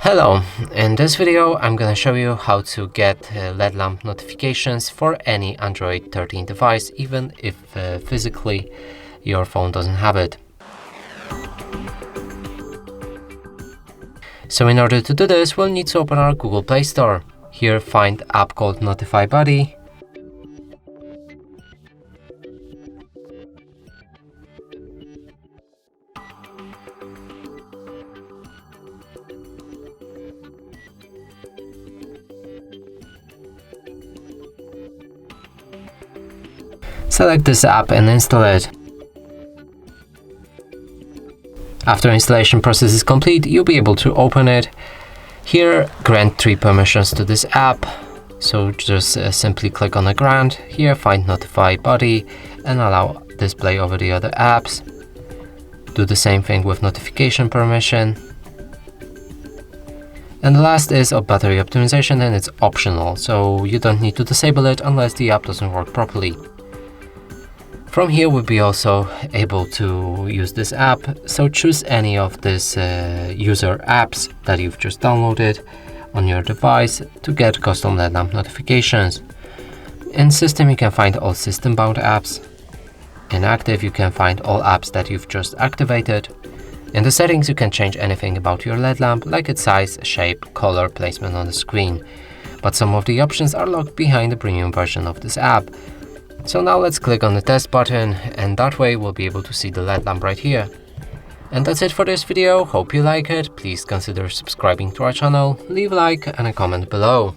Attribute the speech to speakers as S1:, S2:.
S1: Hello, in this video I'm gonna show you how to get LED lamp notifications for any Android 13 device, even if physically your phone doesn't have it. So in order to do this, we'll need to open our Google Play Store. Here find app called Notify Buddy. Select this app and install it. After installation process is complete, you'll be able to open it. Here, grant 3 permissions to this app. So just simply click on the grant. Here, find Notify Buddy and allow display over the other apps. Do the same thing with notification permission. And the last is battery optimization, and it's optional, so you don't need to disable it unless the app doesn't work properly. From here, we'll be also able to use this app, so choose any of these user apps that you've just downloaded on your device to get custom LED lamp notifications. In System, you can find all system-bound apps. In Active, you can find all apps that you've just activated. In the settings, you can change anything about your LED lamp, like its size, shape, color, placement on the screen. But some of the options are locked behind the premium version of this app. So now let's click on the test button, and that way we'll be able to see the LED lamp right here. And that's it for this video. Hope you like it. Please consider subscribing to our channel, leave a like and a comment below.